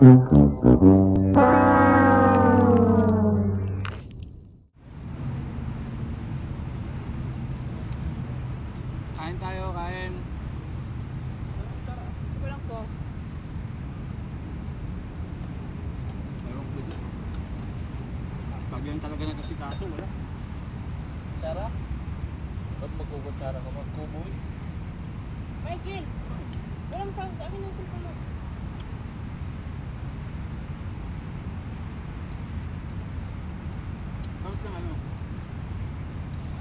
Kain tayo, kain. Walang sauce. Ewan ko dyan. Pag yan talaga nagkasikaso, wala. Kutsara? Ba't magkukutsara ka? Magkuboy? Michael! Walang sauce. Akin ang cellphone mo. Sauce ng ano?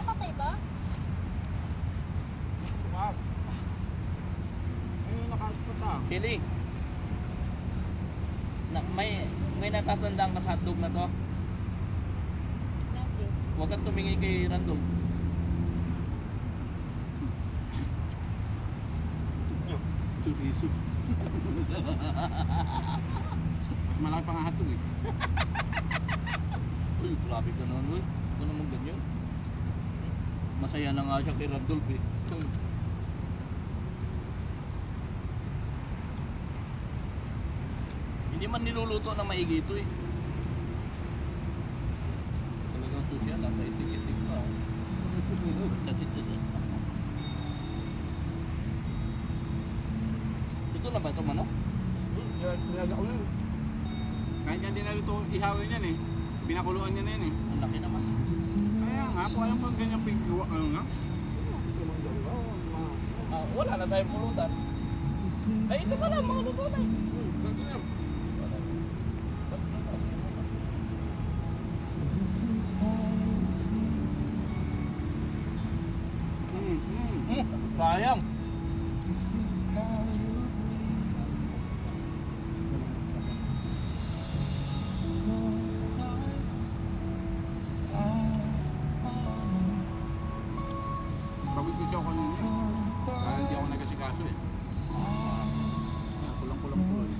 Nakatay ba? Sukab. Ayun, nakakita. Chili. May natatandaan ka sa hotdog na to? Nothing. Huwag kang tumingin kay Random. Chorizo. Mas malaki pa nga hatog eh. Uy, grabe ka naman, uy. Ito naman ganyan. Masaya na nga siya kay Randolph eh. Hindi man niluluto na maigi ito eh. Talagang social lang, paistig-istig pa. Ito na ba ito manok? Nilaga ko yun. Kahit hindi na ito ihawin yan eh. Pinakuluan niya na yan eh. Ang laki naman. Kaya nga, kung alam ko ganyan pigwa, ano nga? Wala na tayong pulutan. Ay, ito ka lang, mga luto na eh. Sayang. Pagod ko siya ako kanina eh. Dahil hindi ako nagasikaso eh. Kaya kulang-kulang tuloy.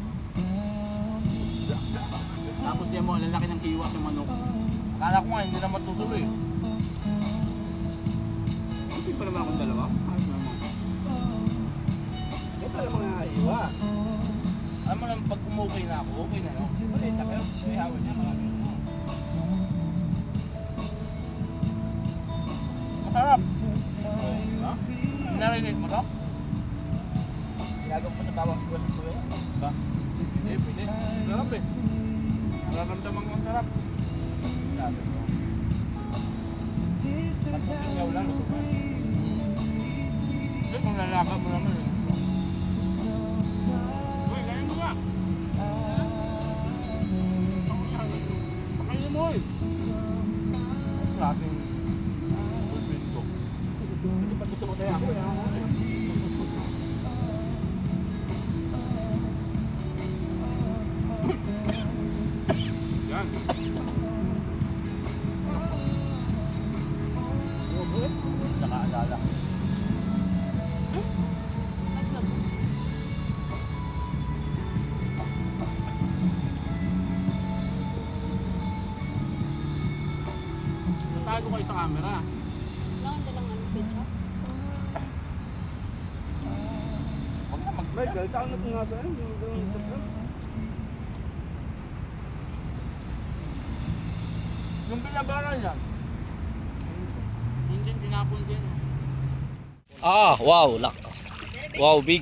Tapos yan mo, lalaki ng kiwa sa manok. Akala ko nga hindi na matutuloy. Kasi pa naman akong dalawa. Ayos naman. Yan pala mga iwa. Alam mo lang, pag umukay na ako, okay na yun. Ulit, pero may hawin niya marami. Masarap. Ha? Narinig mo to? Ginagawa pa sa bawang siguro sa tuwa. Ba? Eh, pwede. Sarap eh. Nararamdaman ko ang sarap. Sabi ko. Pag matingaw lang, ito ba? Hindi, kung lalaga mo naman eh. Uy, ganyan mo nga. Pakainin mo eh. Klaseng open to. Ito pa gusto mo tayo ako. Yan. Saka alala. Naglag. Natago kayo sa camera. Wala kang dalang ano, ketchup? Huwag na mag... Michael, saan na nga sa'yo? Yung pinabaran yan. Hindi, tinapon din. Ah, wow. Wow, big.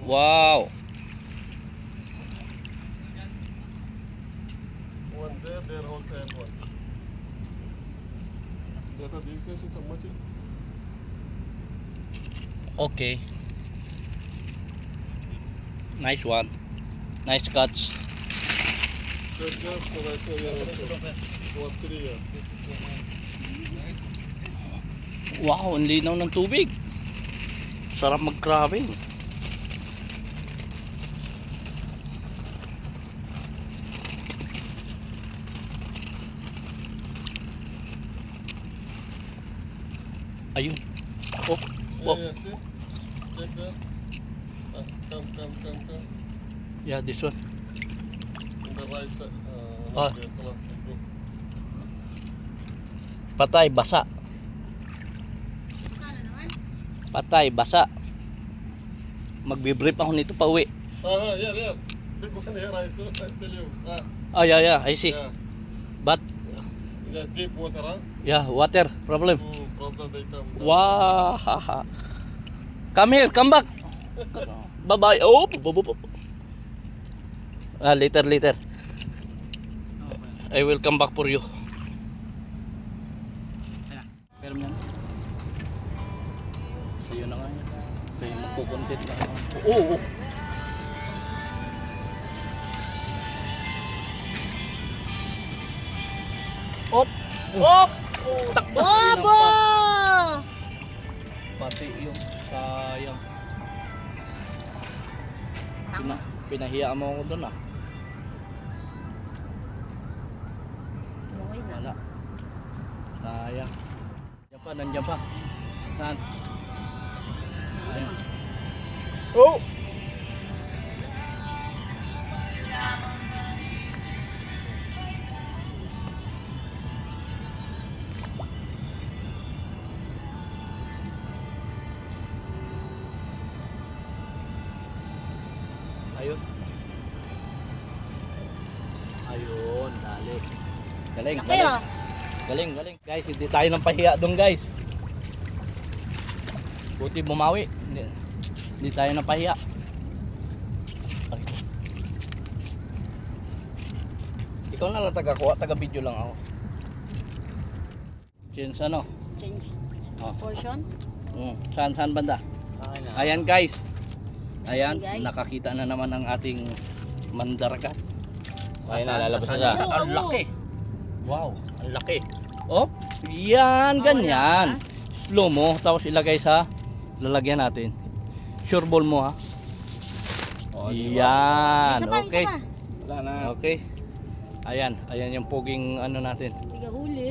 Wow. One there, there also and one. ज़्यादा देखते हैं समझ ही Okay. Nice one. Nice catch. just for I say yeah also for 3 years. Wow, ang linaw ng tubig. Sarap mag-crabbing. Ayun. Oh, Yeah, oh. yeah, see? Check that. Come. Yeah, this one. In the right side. Ah. Right there, come on. Go. Patay, basa. Sana naman. Patay, basa. Magbe-brief ako nito pa uwi. Yeah. big one here, I saw. I tell you. Oh, yeah, I see. Yeah. But, Yeah, deep water, huh? yeah, water problem. Problem they come. Wow. Come here, come back. Bye-bye. Oh, later. I will come back for you. Pero yan. Ayun na nga yan. Kaya magkukontent na. Oo. Op! Takbo! Bobo! Pati yung sayang. Pinahiya mo ako doon ah. Okay na. Wala. Sayang. Nandiyan pa. Saan? Ayun. Oh! Ayun, dali. Galing. Galing. Guys, hindi tayo nang pahiya doon, guys. Buti bumawi. Hindi tayo nang pahiya. Ikaw na lang taga-kuha, taga-video lang ako. Change ano? Change Oh. portion. Saan banda? Okay na. Ayan guys. Ayan, Hey, guys. nakakita na naman ang ating mandaragat. Okay na, lalabas na Asan? siya. Ang laki. Wow, ang laki. Oh, yan, ganyan. Slow mo, tapos ilagay sa lalagyan natin. Sure ball mo ha. Oh, Yan, Isa pa, okay. isa pa. Wala na. Okay. Ayan yung puging ano natin. Hindi ka huli.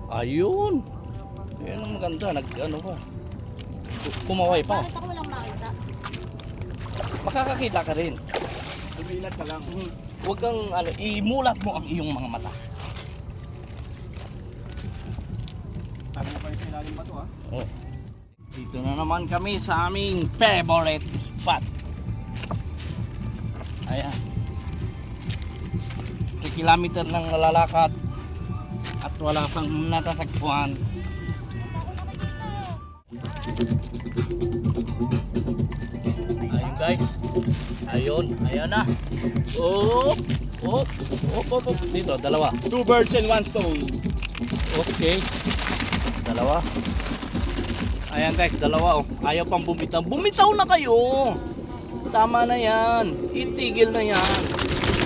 Ayun. Ayan ang maganda, nag-ano pa. Kumaway pa. Bakit ako walang makita? Makakakita ka rin. Lumilat ka lang. Huwag kang ano, imulat mo ang iyong mga mata. Tago na pa yung ilalim ba to, ha? Oh. Dito na naman kami sa aming favorite spot. Ayan. 3 kilometer lang nalalakad at wala pang natatagpuan. Ayun guys. Ayan na. Op. Dito, dalawa. 2 birds and 1 stone. Okay. Dalawa. Ayan guys, dalawa oh. Ayaw pang bumitaw. Bumitaw na kayo. Tama na yan. Itigil na yan.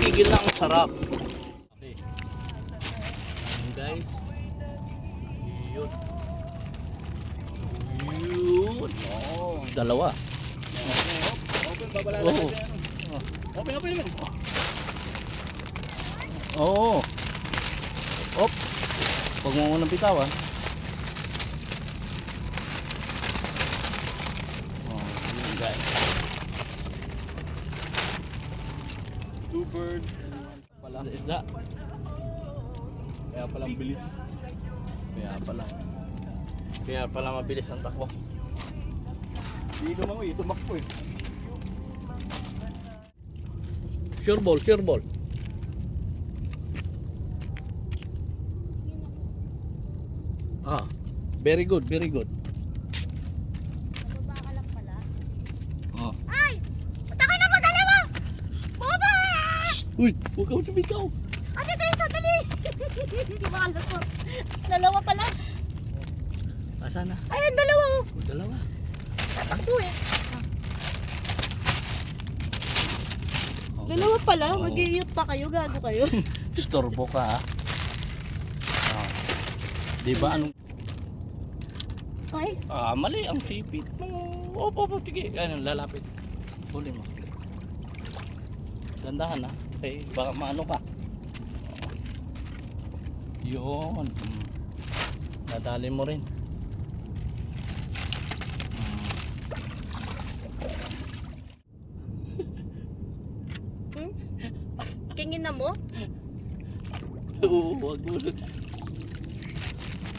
Itigil na ang sarap. Okay. Ayan guys. Yun. Oh, dalawa. Open, babala na Oh. siya. Open naman. Oo. Op. Huwag mo munang bitawan. Oh, yun guys. 2 birds and 1 pala. Isda. Kaya palang bilis. Kaya pala mabilis ang takbo. Hindi lumangoy, tumakbo eh. Sure ball. Ah, very good. Bababa ka lang pala. Oh. Ay! Patay na mo dalawa! Baba! Uy, huwag ka tumitaw. Ano kayo sandali? Hindi makalusot. Dalawa pala. Asa na? Ayan, dalawa oh. Dalawa. Tatakbo eh. Okay. Dalawa pala, Oo. mag-iiyot pa kayo, gago kayo. Storbo ka ha. Ah. Di ba anong Okay. mali ang sipit. Opo, sige. Ganun, lalapit. Huli mo. Dandahan ha. Okay, baka maano ka. Yun. Dadali mo rin. Kingin na mo? Oo, wag mo.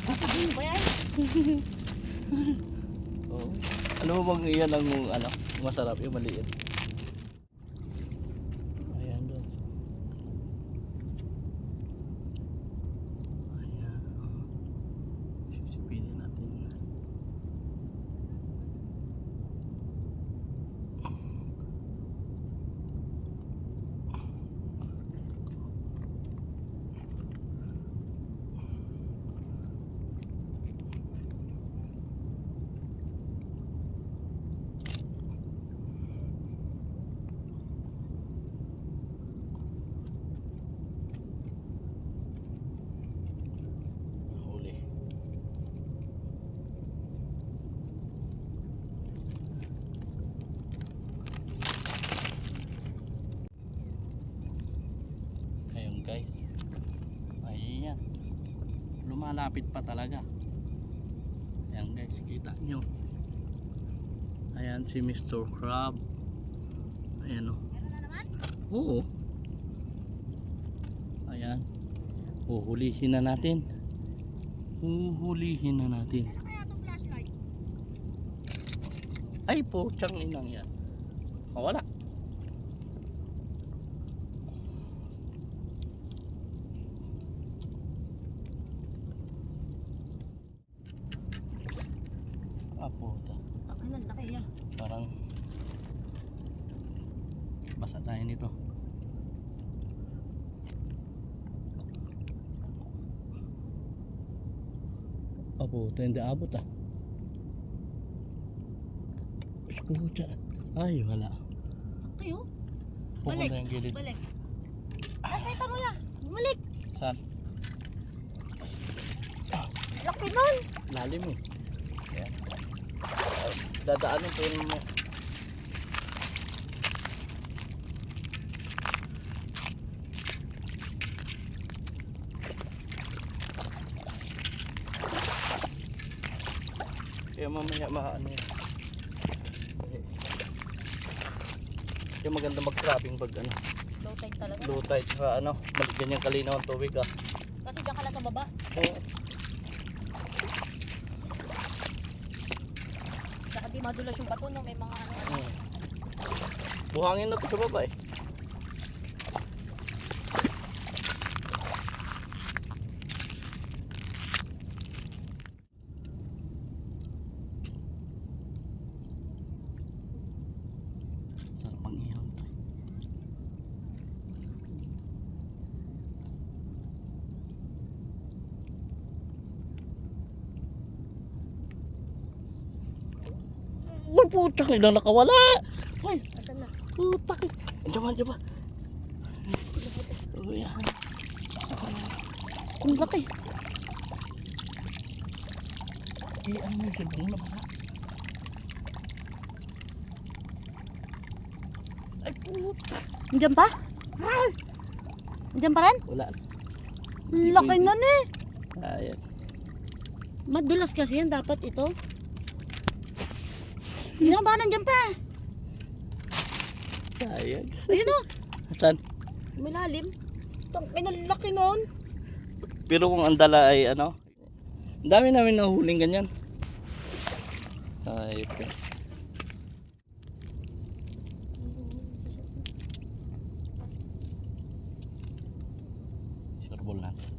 Ano ba yan? Oh. Ano mo bang iyan ang ano, masarap yung maliit? Ayan. guys. Ayan. Lumalapit pa talaga. Ayan guys, kita nyo. Ayan si Mr. Crab. Ayan o. Meron na naman? Oo. Ayan. Uhulihin na natin. Uhulihin na natin. Ano kaya itong flashlight? Ay po, tiyang inang yan. Mawala. Apo, Ay, laki yan. parang basa tayo nito. Apo, ito hindi abot ah. Ay, pucha. Ay, wala. Kayo? Pupunta yung gilid. Balik. Flashlight mo yan. Bumalik. Saan? Laki nun. Lalim eh. Ayan. Dadaanin ko yun mo. Kaya mamaya maano yun. Kaya maganda mag-trapping pag ano, Low tide talaga. low tide tsaka ano, ganyan kalinaw ang tubig ah. Kasi dyan ka lang sa baba. Oo. Saka di madulas yung bato no. May mga ano. Hmm. Buhangin na to sa baba eh. Sarap ang ihon to. Uy, putak, ilang nakawala. Hoy, Asan na? putak. Diyan ba? Uy, yan. Ang laki. Ano mo yung cellphone na baka? Ay, putak. Diyan pa? Diyan pa rin? Wala. Laki nun eh. Ayan. Madulas kasi yan. Dapat ito. Hindi ba nandiyan pa? Sayang. Ayun o. Saan? May lalim. May laki nun. Pero kung ang dala ay ano, ang dami namin nahuling ganyan. Ay, okay. Sureball natin.